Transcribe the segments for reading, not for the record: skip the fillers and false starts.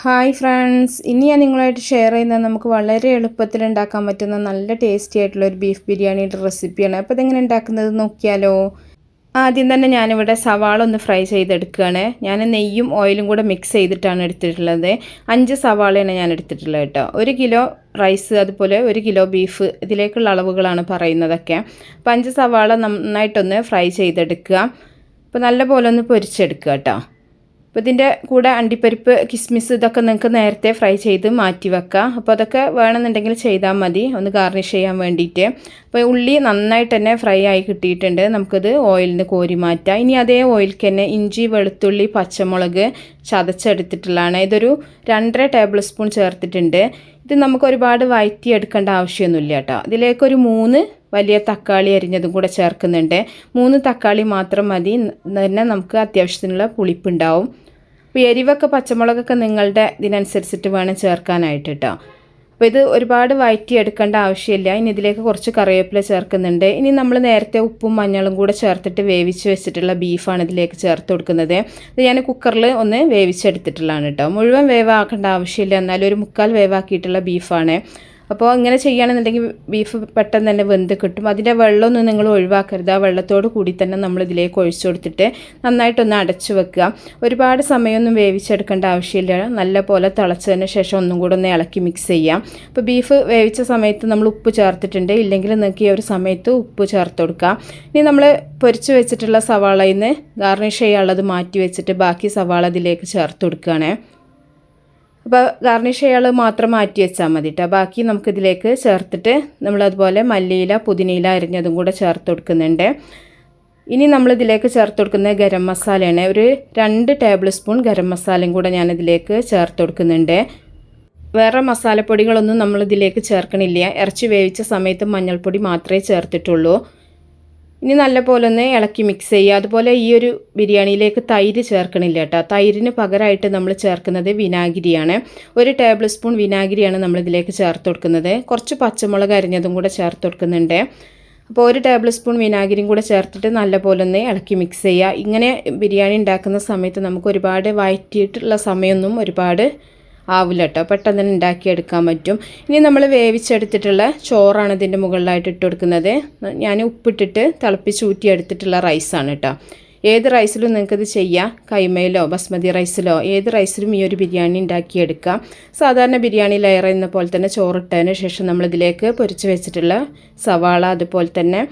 Hi friends, ഇനി ഞാൻ നിങ്ങളായിട്ട് ഷെയർ ചെയ്യുന്നത് നമുക്ക് വളരെ എളുപ്പത്തിൽ ഉണ്ടാക്കാൻ പറ്റുന്ന നല്ല ടേസ്റ്റി ആയിട്ടുള്ള ഒരു ബീഫ് ബിരിയാണിയുടെ റെസിപ്പിയാണ്. അപ്പോൾ ഇതെങ്ങനെ ഉണ്ടാക്കുന്നത് നോക്കിയാലോ. ആദ്യം തന്നെ ഞാനിവിടെ സവാള ഒന്ന് ഫ്രൈ ചെയ്തെടുക്കുകയാണ്. ഞാൻ നെയ്യും ഓയിലും കൂടെ മിക്സ് ചെയ്തിട്ടാണ് എടുത്തിട്ടുള്ളത്. 5 സവാളയാണ് ഞാൻ എടുത്തിട്ടുള്ളത് കേട്ടോ. 1 കിലോ റൈസ്, അതുപോലെ 1 കിലോ ബീഫ്, ഇതിലേക്കുള്ള അളവുകളാണ് പറയുന്നതൊക്കെ. അപ്പോൾ 5 സവാള നന്നായിട്ടൊന്ന് ഫ്രൈ ചെയ്തെടുക്കുക. അപ്പോൾ നല്ലപോലെ ഒന്ന് പൊരിച്ചെടുക്കുക കേട്ടോ. അപ്പോൾ ഇതിൻ്റെ കൂടെ അണ്ടിപ്പരിപ്പ്, കിസ്മിസ് ഇതൊക്കെ നിങ്ങൾക്ക് നേരത്തെ ഫ്രൈ ചെയ്ത് മാറ്റി വെക്കാം. അപ്പോൾ അതൊക്കെ വേണമെന്നുണ്ടെങ്കിൽ ചെയ്താൽ മതി, ഒന്ന് ഗാർണിഷ് ചെയ്യാൻ വേണ്ടിയിട്ട്. അപ്പോൾ ഉള്ളി നന്നായിട്ട് തന്നെ ഫ്രൈ ആയി കിട്ടിയിട്ടുണ്ട്. നമുക്കത് ഓയിലിൽ നിന്ന് കോരി മാറ്റാം. ഇനി അതേ ഓയിലിൽ തന്നെ ഇഞ്ചി, വെളുത്തുള്ളി, പച്ചമുളക് ചതച്ചെടുത്തിട്ടുള്ളതാണ്. ഇതൊരു 2.5 ടേബിൾ സ്പൂൺ ചേർത്തിട്ടുണ്ട്. ഇത് നമുക്ക് ഒരുപാട് വഴറ്റിയെടുക്കേണ്ട ആവശ്യമൊന്നുമില്ല കേട്ടോ. ഇതിലേക്കൊരു 3 വലിയ തക്കാളി അരിഞ്ഞതും കൂടെ ചേർക്കുന്നുണ്ട്. 3 തക്കാളി മാത്രം മതി, തന്നെ നമുക്ക് അത്യാവശ്യത്തിനുള്ള പുളിപ്പുണ്ടാവും. അപ്പോൾ എരിവൊക്കെ പച്ചമുളകൊക്കെ നിങ്ങളുടെ ഇതിനനുസരിച്ചിട്ട് വേണം ചേർക്കാനായിട്ട് കേട്ടോ. അപ്പോൾ ഇത് ഒരുപാട് വഴറ്റിയെടുക്കേണ്ട ആവശ്യമില്ല. ഇനി ഇതിലേക്ക് കുറച്ച് കറിവേപ്പില ചേർക്കുന്നുണ്ട്. ഇനി നമ്മൾ നേരത്തെ ഉപ്പും മഞ്ഞളും കൂടെ ചേർത്തിട്ട് വേവിച്ച് വെച്ചിട്ടുള്ള ബീഫാണ് ഇതിലേക്ക് ചേർത്ത് കൊടുക്കുന്നത്. ഇത് ഞാൻ കുക്കറിൽ ഒന്ന് വേവിച്ചെടുത്തിട്ടുള്ളതാണ് കേട്ടോ. മുഴുവൻ വേവാക്കേണ്ട ആവശ്യമില്ല, എന്നാലും ഒരു 1/4 വേവാക്കിയിട്ടുള്ള ബീഫാണ്. അപ്പോൾ ഇങ്ങനെ ചെയ്യുകയാണെന്നുണ്ടെങ്കിൽ ബീഫ് പെട്ടെന്ന് തന്നെ വെന്ത് കിട്ടും. അതിൻ്റെ വെള്ളമൊന്നും നിങ്ങൾ ഒഴിവാക്കരുത്. ആ വെള്ളത്തോട് കൂടി തന്നെ നമ്മൾ ഇതിലേക്ക് ഒഴിച്ചു കൊടുത്തിട്ട് നന്നായിട്ടൊന്ന് അടച്ചു വെക്കുക. ഒരുപാട് സമയമൊന്നും വേവിച്ചെടുക്കേണ്ട ആവശ്യമില്ല. നല്ല പോലെ തിളച്ചതിന് ശേഷം ഒന്നും കൂടെ ഒന്ന് ഇളക്കി മിക്സ് ചെയ്യാം. അപ്പോൾ ബീഫ് വേവിച്ച സമയത്ത് നമ്മൾ ഉപ്പ് ചേർത്തിട്ടുണ്ട്, ഇല്ലെങ്കിൽ നിങ്ങൾക്ക് ഈ ഒരു സമയത്ത് ഉപ്പ് ചേർത്ത് കൊടുക്കാം. ഇനി നമ്മൾ പൊരിച്ച് വെച്ചിട്ടുള്ള സവാളയിൽ നിന്ന് ഗാർണിഷ് ചെയ്യാനുള്ളത് മാറ്റി വെച്ചിട്ട് ബാക്കി സവാള ഇതിലേക്ക് ചേർത്ത് കൊടുക്കുകയാണ്. അപ്പോൾ ഗാർണിഷ് ചെയ്യാൻ മാത്രം മാറ്റി വെച്ചാൽ മതി കേട്ടോ. ബാക്കി നമുക്കിതിലേക്ക് ചേർത്തിട്ട് നമ്മളതുപോലെ മല്ലിയില, പുതിനയില അരിഞ്ഞതും കൂടെ ചേർത്ത് കൊടുക്കുന്നുണ്ട്. ഇനി നമ്മളിതിലേക്ക് ചേർത്ത് കൊടുക്കുന്നത് ഗരം മസാലയാണ്. ഒരു 2 ടേബിൾ സ്പൂൺ ഗരം മസാലയും കൂടെ ഞാനിതിലേക്ക് ചേർത്ത് കൊടുക്കുന്നുണ്ട്. വേറെ മസാലപ്പൊടികളൊന്നും നമ്മളിതിലേക്ക് ചേർക്കണില്ല. ഇറച്ചി വേവിച്ച സമയത്ത് മഞ്ഞൾപ്പൊടി മാത്രമേ ചേർത്തിട്ടുള്ളൂ. ഇനി നല്ലപോലെ ഒന്ന് ഇളക്കി മിക്സ് ചെയ്യുക. അതുപോലെ ഈ ഒരു ബിരിയാണിയിലേക്ക് തൈര് ചേർക്കണില്ല കേട്ടോ. തൈരിന് പകരമായിട്ട് നമ്മൾ ചേർക്കുന്നത് വിനാഗിരിയാണ്. 1 ടേബിൾ സ്പൂൺ വിനാഗിരിയാണ് നമ്മളിതിലേക്ക് ചേർത്ത് കൊടുക്കുന്നത്. കുറച്ച് പച്ചമുളക് അരിഞ്ഞതും കൂടെ ചേർത്ത് കൊടുക്കുന്നുണ്ട്. അപ്പോൾ 1 ടേബിൾ സ്പൂൺ വിനാഗിരിയും കൂടെ ചേർത്തിട്ട് നല്ലപോലെ ഒന്ന് ഇളക്കി മിക്സ് ചെയ്യുക. ഇങ്ങനെ ബിരിയാണി ഉണ്ടാക്കുന്ന സമയത്ത് നമുക്ക് ഒരുപാട് വഴറ്റിയിട്ടുള്ള സമയമൊന്നും ഒരുപാട് ആവില്ല കേട്ടോ. പെട്ടെന്ന് തന്നെ ഉണ്ടാക്കിയെടുക്കാൻ പറ്റും. ഇനി നമ്മൾ വേവിച്ചെടുത്തിട്ടുള്ള ചോറാണ് ഇതിൻ്റെ മുകളിലായിട്ട് ഇട്ട് കൊടുക്കുന്നത്. ഞാൻ ഉപ്പിട്ടിട്ട് തിളപ്പിച്ച് ഊറ്റിയെടുത്തിട്ടുള്ള റൈസാണ് കേട്ടോ. ഏത് റൈസിലും നിങ്ങൾക്കിത് ചെയ്യാം. കൈമയിലോ ബസ്മതി റൈസിലോ ഏത് റൈസിലും ഈ ഒരു ബിരിയാണി ഉണ്ടാക്കിയെടുക്കാം. സാധാരണ ബിരിയാണി ലെയർ ചെയ്യുന്ന പോലെ തന്നെ ചോറിട്ടതിന് ശേഷം നമ്മളിതിലേക്ക് പൊരിച്ച് വെച്ചിട്ടുള്ള സവാള, അതുപോലെ തന്നെ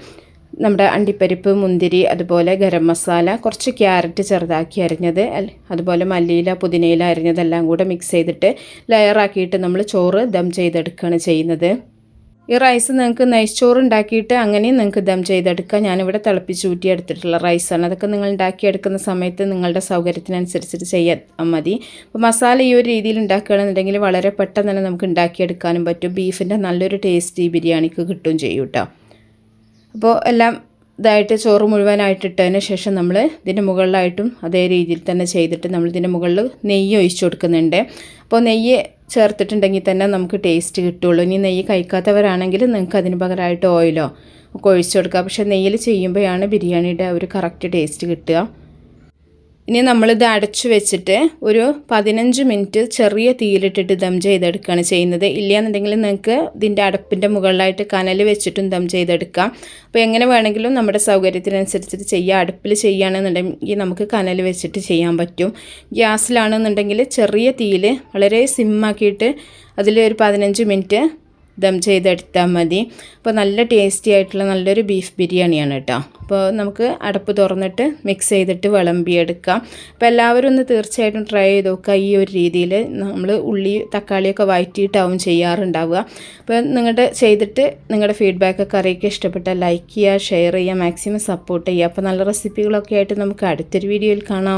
നമ്മുടെ അണ്ടിപ്പരിപ്പ്, മുന്തിരി, അതുപോലെ ഗരം മസാല, കുറച്ച് ക്യാരറ്റ് ചെറുതാക്കി അരിഞ്ഞത്, അതുപോലെ മല്ലിയില, പുതിനയില അരിഞ്ഞതെല്ലാം കൂടെ മിക്സ് ചെയ്തിട്ട് ലെയറാക്കിയിട്ട് നമ്മൾ ചോറ് ദം ചെയ്തെടുക്കുകയാണ് ചെയ്യുന്നത്. ഈ റൈസ് നിങ്ങൾക്ക് നെയ്ച്ചോറ് ഉണ്ടാക്കിയിട്ട് അങ്ങനെയും നിങ്ങൾക്ക് ദം ചെയ്തെടുക്കാം. ഞാനിവിടെ തിളപ്പിച്ച് ഊറ്റിയെടുത്തിട്ടുള്ള റൈസാണ്. അതൊക്കെ നിങ്ങൾ ഉണ്ടാക്കിയെടുക്കുന്ന സമയത്ത് നിങ്ങളുടെ സൗകര്യത്തിനനുസരിച്ചിട്ട് ചെയ്യാൻ മതി. അപ്പോൾ മസാല ഈ ഒരു രീതിയിൽ ഉണ്ടാക്കുകയാണെന്നുണ്ടെങ്കിൽ വളരെ പെട്ടെന്ന് തന്നെ നമുക്ക് ഉണ്ടാക്കിയെടുക്കാനും പറ്റും. ബീഫിൻ്റെ നല്ലൊരു ടേസ്റ്റ് ഈ ബിരിയാണിക്ക് കിട്ടുകയും ചെയ്യും കേട്ടോ. അപ്പോൾ എല്ലാം ഇതായിട്ട് ചോറ് മുഴുവനായിട്ട് ഇട്ടതിന് ശേഷം നമ്മൾ ഇതിൻ്റെ മുകളിലായിട്ടും അതേ രീതിയിൽ തന്നെ ചെയ്തിട്ട് നമ്മൾ ഇതിൻ്റെ മുകളിൽ നെയ്യ് ഒഴിച്ചു കൊടുക്കുന്നുണ്ട്. അപ്പോൾ നെയ്യ് ചേർത്തിട്ടുണ്ടെങ്കിൽ തന്നെ നമുക്ക് ടേസ്റ്റ് കിട്ടുള്ളൂ. ഇനി നെയ്യ് കഴിക്കാത്തവരാണെങ്കിൽ നിങ്ങൾക്ക് അതിന് പകരമായിട്ട് ഓയിലോ ഒക്കെ ഒഴിച്ചു കൊടുക്കുക. പക്ഷേ നെയ്യിൽ ചെയ്യുമ്പോഴാണ് ബിരിയാണിയുടെ ഒരു കറക്റ്റ് ടേസ്റ്റ് കിട്ടുക. ഇനി നമ്മളിത് അടച്ചു വെച്ചിട്ട് ഒരു 15 മിനിറ്റ് ചെറിയ തീയിലിട്ടിട്ട് ദം ചെയ്തെടുക്കുകയാണ് ചെയ്യുന്നത്. ഇല്ലയെന്നുണ്ടെങ്കിൽ നിങ്ങൾക്ക് ഇതിൻ്റെ അടപ്പിൻ്റെ മുകളിലായിട്ട് കനൽ വെച്ചിട്ടും ദം ചെയ്തെടുക്കാം. അപ്പോൾ എങ്ങനെ വേണമെങ്കിലും നമ്മുടെ സൗകര്യത്തിനനുസരിച്ചിട്ട് ചെയ്യുക. അടുപ്പിൽ ചെയ്യുകയാണെന്നുണ്ടെങ്കിൽ നമുക്ക് കനൽ വെച്ചിട്ട് ചെയ്യാൻ പറ്റും. ഗ്യാസിലാണെന്നുണ്ടെങ്കിൽ ചെറിയ തീയിൽ വളരെ സിമ്മാക്കിയിട്ട് അതിൽ ഒരു 15 മിനിറ്റ് ദം ചെയ്തെടുത്താൽ മതി. അപ്പോൾ നല്ല ടേസ്റ്റി ആയിട്ടുള്ള നല്ലൊരു ബീഫ് ബിരിയാണിയാണ് കേട്ടോ. അപ്പോൾ നമുക്ക് അടപ്പ് തുറന്നിട്ട് മിക്സ് ചെയ്തിട്ട് വിളമ്പിയെടുക്കാം. അപ്പോൾ എല്ലാവരും ഒന്ന് തീർച്ചയായിട്ടും ട്രൈ ചെയ്ത് നോക്കുക. ഈ ഒരു രീതിയിൽ നമ്മൾ ഉള്ളി തക്കാളിയൊക്കെ വഴറ്റിയിട്ടാവും ചെയ്യാറുണ്ടാവുക. അപ്പോൾ ചെയ്തിട്ട് നിങ്ങളുടെ ഫീഡ്ബാക്കൊക്കെ അറിയിക്കുക. ഇഷ്ടപ്പെട്ടാൽ ലൈക്ക് ചെയ്യുക, ഷെയർ ചെയ്യുക, മാക്സിമം സപ്പോർട്ട് ചെയ്യുക. അപ്പോൾ നല്ല റെസിപ്പികളൊക്കെ ആയിട്ട് നമുക്ക് അടുത്തൊരു വീഡിയോയിൽ കാണാം.